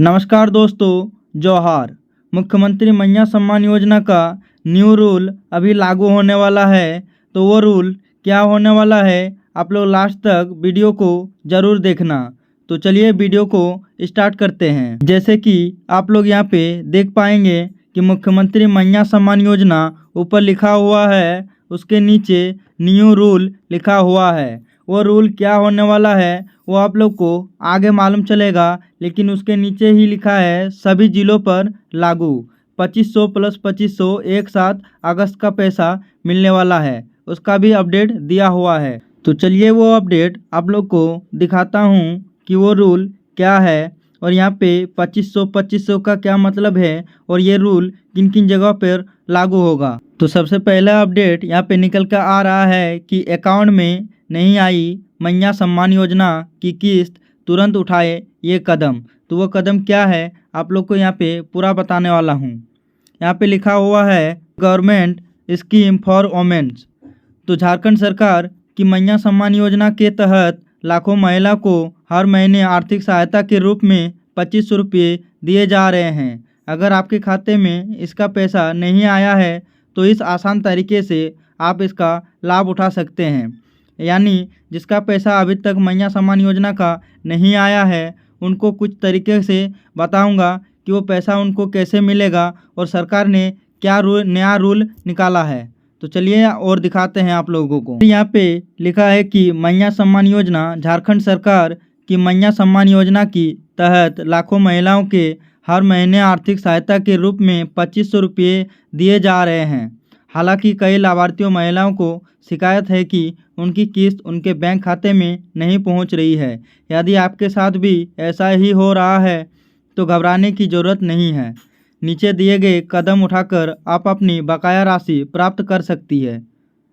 नमस्कार दोस्तों, जौहार। मुख्यमंत्री मैया सम्मान योजना का न्यू रूल अभी लागू होने वाला है। तो वो रूल क्या होने वाला है, आप लोग लास्ट तक वीडियो को ज़रूर देखना। तो चलिए वीडियो को स्टार्ट करते हैं। जैसे कि आप लोग यहाँ पे देख पाएंगे कि मुख्यमंत्री मैया सम्मान योजना ऊपर लिखा हुआ है, उसके नीचे न्यू रूल लिखा हुआ है। वो रूल क्या होने वाला है वो आप लोग को आगे मालूम चलेगा, लेकिन उसके नीचे ही लिखा है सभी जिलों पर लागू 2500 प्लस 2500 एक साथ अगस्त का पैसा मिलने वाला है। उसका भी अपडेट दिया हुआ है। तो चलिए वो अपडेट आप लोग को दिखाता हूँ कि वो रूल क्या है और यहाँ पे 2500 का क्या मतलब है और ये रूल किन किन जगह पर लागू होगा। तो सबसे पहला अपडेट यहाँ पे निकल कर आ रहा है कि अकाउंट में नहीं आई मैया सम्मान योजना की किस्त, तुरंत उठाए ये कदम। तो वो कदम क्या है आप लोग को यहाँ पे पूरा बताने वाला हूँ। यहाँ पे लिखा हुआ है गवर्नमेंट स्कीम फॉर वोमेन्स। तो झारखंड सरकार की मैया सम्मान योजना के तहत लाखों महिला को हर महीने आर्थिक सहायता के रूप में 2500 रुपये दिए जा रहे हैं। अगर आपके खाते में इसका पैसा नहीं आया है तो इस आसान तरीके से आप इसका लाभ उठा सकते हैं। यानी जिसका पैसा अभी तक मैया सम्मान योजना का नहीं आया है उनको कुछ तरीके से बताऊंगा कि वो पैसा उनको कैसे मिलेगा और सरकार ने क्या नया रूल निकाला है। तो चलिए और दिखाते हैं आप लोगों को। यहाँ पे लिखा है कि मैया सम्मान योजना, झारखंड सरकार की मैया सम्मान योजना की तहत लाखों महिलाओं के हर महीने आर्थिक सहायता के रूप में 2500 रुपये दिए जा रहे हैं। हालांकि कई लाभार्थियों महिलाओं को शिकायत है कि उनकी किस्त उनके बैंक खाते में नहीं पहुंच रही है। यदि आपके साथ भी ऐसा ही हो रहा है तो घबराने की ज़रूरत नहीं है। नीचे दिए गए कदम उठाकर आप अपनी बकाया राशि प्राप्त कर सकती है।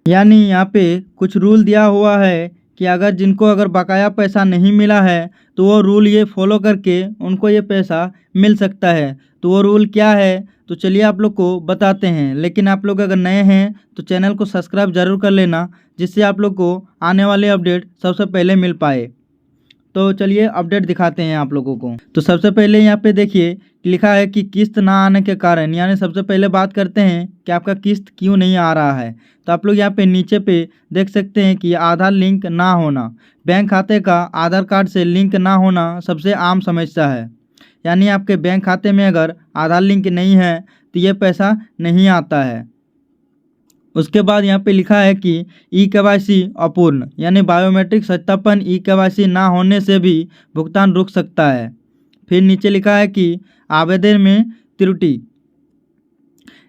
यानी यहाँ पे कुछ रूल दिया हुआ है कि अगर बकाया पैसा नहीं मिला है तो वो रूल ये फॉलो करके उनको ये पैसा मिल सकता है। तो वो रूल क्या है तो चलिए आप लोग को बताते हैं। लेकिन आप लोग अगर नए हैं तो चैनल को सब्सक्राइब ज़रूर कर लेना, जिससे आप लोग को आने वाले अपडेट सबसे पहले मिल पाए। तो चलिए अपडेट दिखाते हैं आप लोगों को। तो सबसे पहले यहाँ पे देखिए लिखा है कि किस्त ना आने के कारण, यानी सबसे पहले बात करते हैं कि आपका किस्त क्यों नहीं आ रहा है। तो आप लोग यहाँ पे नीचे पे देख सकते हैं कि आधार लिंक ना होना, बैंक खाते का आधार कार्ड से लिंक ना होना सबसे आम समस्या है। यानी आपके बैंक खाते में अगर आधार लिंक नहीं है तो ये पैसा नहीं आता है। उसके बाद यहाँ पे लिखा है कि ई-केवाईसी अपूर्ण, यानी बायोमेट्रिक सत्यापन ई-केवाईसी ना होने से भी भुगतान रुक सकता है। फिर नीचे लिखा है कि आवेदन में त्रुटि,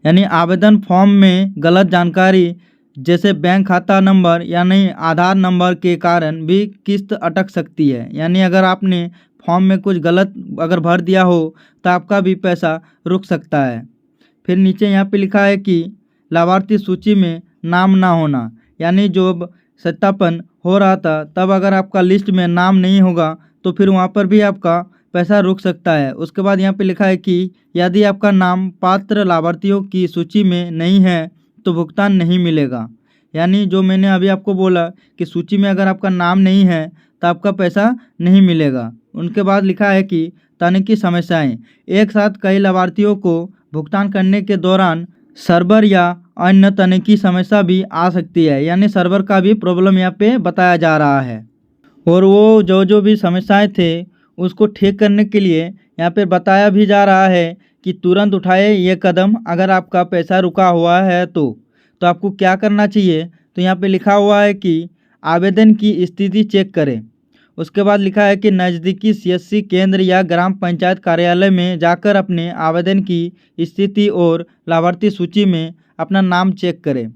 यानी आवेदन फॉर्म में गलत जानकारी जैसे बैंक खाता नंबर यानी आधार नंबर के कारण भी किस्त अटक सकती है। यानी अगर आपने फॉर्म में कुछ गलत अगर भर दिया हो तो आपका भी पैसा रुक सकता है। फिर नीचे यहाँ पे लिखा है कि लाभार्थी सूची में नाम ना होना, यानी जो सत्यापन हो रहा था तब अगर आपका लिस्ट में नाम नहीं होगा तो फिर वहाँ पर भी आपका पैसा रुक सकता है। उसके बाद यहाँ पे लिखा है कि यदि आपका नाम पात्र लाभार्थियों की सूची में नहीं है तो भुगतान नहीं मिलेगा। यानी जो मैंने अभी आपको बोला कि सूची में अगर आपका नाम नहीं है तो आपका पैसा नहीं मिलेगा। उनके बाद लिखा है कि तकनीकी समस्याएं, एक साथ कई लाभार्थियों को भुगतान करने के दौरान सर्वर या अन्य तकनीकी समस्या भी आ सकती है। यानी सर्वर का भी प्रॉब्लम यहाँ पे बताया जा रहा है। और वो जो भी समस्याएं थे उसको ठीक करने के लिए यहाँ पे बताया भी जा रहा है कि तुरंत उठाए ये कदम अगर आपका पैसा रुका हुआ है तो आपको क्या करना चाहिए। तो यहाँ पे लिखा हुआ है कि आवेदन की स्थिति चेक करें। उसके बाद लिखा है कि नज़दीकी सीएससी केंद्र या ग्राम पंचायत कार्यालय में जाकर अपने आवेदन की स्थिति और लाभार्थी सूची में अपना नाम चेक करें।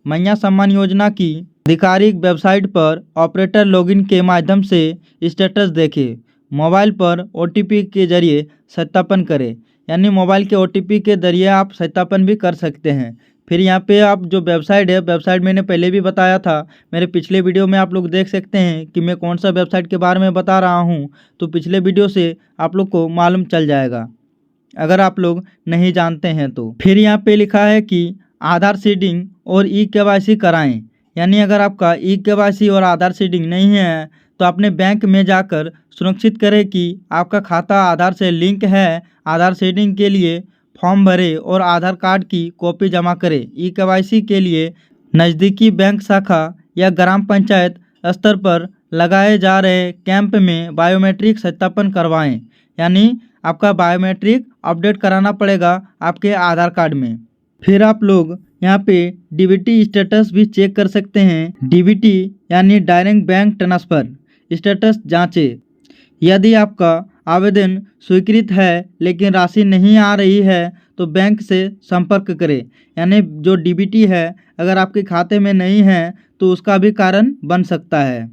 मैया सम्मान योजना की आधिकारिक वेबसाइट पर ऑपरेटर लॉगिन के माध्यम से स्टेटस देखें। मोबाइल पर ओटीपी के जरिए सत्यापन करें, यानी मोबाइल के ओटीपी के जरिए आप सत्यापन भी कर सकते हैं। फिर यहाँ पे आप जो वेबसाइट है, वेबसाइट मैंने पहले भी बताया था, मेरे पिछले वीडियो में आप लोग देख सकते हैं कि मैं कौन सा वेबसाइट के बारे में बता रहा हूँ। तो पिछले वीडियो से आप लोग को मालूम चल जाएगा अगर आप लोग नहीं जानते हैं तो। फिर यहाँ पे लिखा है कि आधार सीडिंग और ई-केवाईसी कराएं। यानी अगर आपका ई-केवाईसी और आधार सीडिंग नहीं है तो तो अपने बैंक में जाकर सुनिश्चित करें कि आपका खाता आधार से लिंक है। आधार सीडिंग के लिए फॉर्म भरें और आधार कार्ड की कॉपी जमा करें। ई-केवाईसी के लिए नज़दीकी बैंक शाखा या ग्राम पंचायत स्तर पर लगाए जा रहे कैंप में बायोमेट्रिक सत्यापन करवाएं। यानी आपका बायोमेट्रिक अपडेट कराना पड़ेगा आपके आधार कार्ड में। फिर आप लोग यहाँ पे डीबीटी स्टेटस भी चेक कर सकते हैं। डीबीटी यानी डायरेक्ट बैंक ट्रांसफ़र स्टेटस जांचें। यदि आपका आवेदन स्वीकृत है लेकिन राशि नहीं आ रही है तो बैंक से संपर्क करें। यानी जो डीबीटी है अगर आपके खाते में नहीं है तो उसका भी कारण बन सकता है।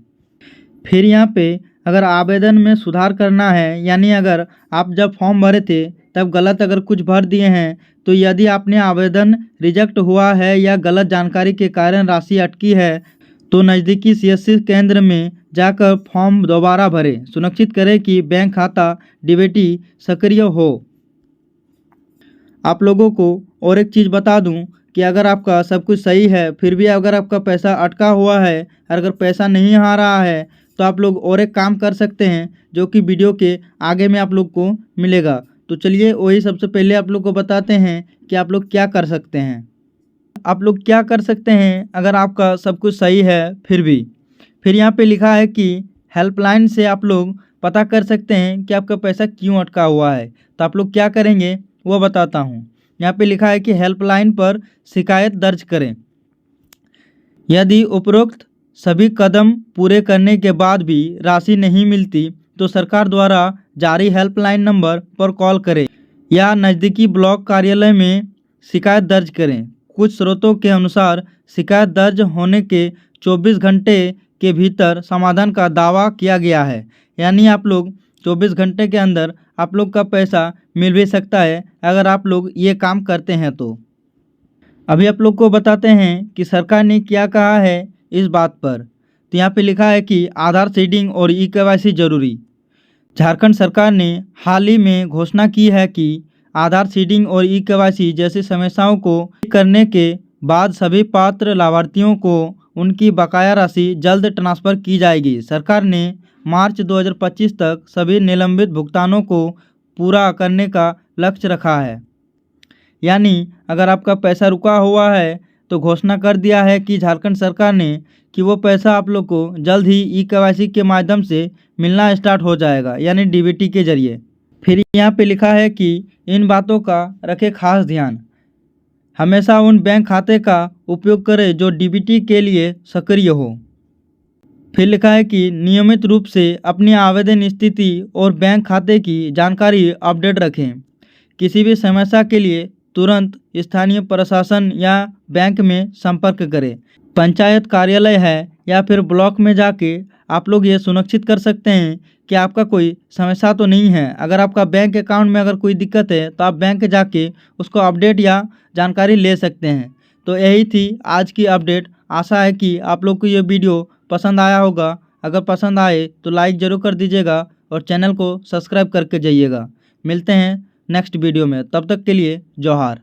फिर यहाँ पे अगर आवेदन में सुधार करना है, यानी अगर आप जब फॉर्म भरे थे तब गलत अगर कुछ भर दिए हैं तो यदि आपने आवेदन रिजेक्ट हुआ है या गलत जानकारी के कारण राशि अटकी है तो नज़दीकी सीएससी केंद्र में जाकर फॉर्म दोबारा भरें। सुनिश्चित करें कि बैंक खाता डीबीटी सक्रिय हो। आप लोगों को और एक चीज़ बता दूं कि अगर आपका सब कुछ सही है फिर भी अगर आपका पैसा अटका हुआ है, अगर पैसा नहीं आ रहा है तो आप लोग और एक काम कर सकते हैं जो कि वीडियो के आगे में आप लोग को मिलेगा। तो चलिए वही सबसे पहले आप लोग को बताते हैं कि आप लोग क्या कर सकते हैं। आप लोग क्या कर सकते हैं अगर आपका सब कुछ सही है फिर यहाँ पे लिखा है कि हेल्पलाइन से आप लोग पता कर सकते हैं कि आपका पैसा क्यों अटका हुआ है। तो आप लोग क्या करेंगे वो बताता हूँ। यहाँ पे लिखा है कि हेल्पलाइन पर शिकायत दर्ज करें। यदि उपरोक्त सभी कदम पूरे करने के बाद भी राशि नहीं मिलती तो सरकार द्वारा जारी हेल्पलाइन नंबर पर कॉल करें या नज़दीकी ब्लॉक कार्यालय में शिकायत दर्ज करें। कुछ स्रोतों के अनुसार शिकायत दर्ज होने के 24 घंटे के भीतर समाधान का दावा किया गया है। यानी आप लोग 24 घंटे के अंदर आप लोग का पैसा मिल भी सकता है अगर आप लोग ये काम करते हैं तो। अभी आप लोग को बताते हैं कि सरकार ने क्या कहा है इस बात पर। तो यहाँ पे लिखा है कि आधार सीडिंग और ई-केवाईसी जरूरी। झारखंड सरकार ने हाल ही में घोषणा की है कि आधार सीडिंग और ई-केवाईसी जैसी समस्याओं को करने के बाद सभी पात्र लाभार्थियों को उनकी बकाया राशि जल्द ट्रांसफ़र की जाएगी। सरकार ने मार्च 2025 तक सभी निलंबित भुगतानों को पूरा करने का लक्ष्य रखा है। यानी अगर आपका पैसा रुका हुआ है तो घोषणा कर दिया है कि झारखंड सरकार ने कि वो पैसा आप लोग को जल्द ही ई-केवाईसी के माध्यम से मिलना स्टार्ट हो जाएगा, यानी डीबीटी के जरिए। फिर यहाँ पे लिखा है कि इन बातों का रखें खास ध्यान। हमेशा उन बैंक खाते का उपयोग करें जो डीबीटी के लिए सक्रिय हो। फिर लिखा है कि नियमित रूप से अपनी आवेदन स्थिति और बैंक खाते की जानकारी अपडेट रखें। किसी भी समस्या के लिए तुरंत स्थानीय प्रशासन या बैंक में संपर्क करें। पंचायत कार्यालय है या फिर ब्लॉक में जाके आप लोग ये सुनिश्चित कर सकते हैं कि आपका कोई समस्या तो नहीं है। अगर आपका बैंक अकाउंट में अगर कोई दिक्कत है तो आप बैंक जाके उसको अपडेट या जानकारी ले सकते हैं। तो यही थी आज की अपडेट। आशा है कि आप लोग को ये वीडियो पसंद आया होगा। अगर पसंद आए तो लाइक ज़रूर कर दीजिएगा और चैनल को सब्सक्राइब करके जाइएगा। मिलते हैं नेक्स्ट वीडियो में, तब तक के लिए जोहार।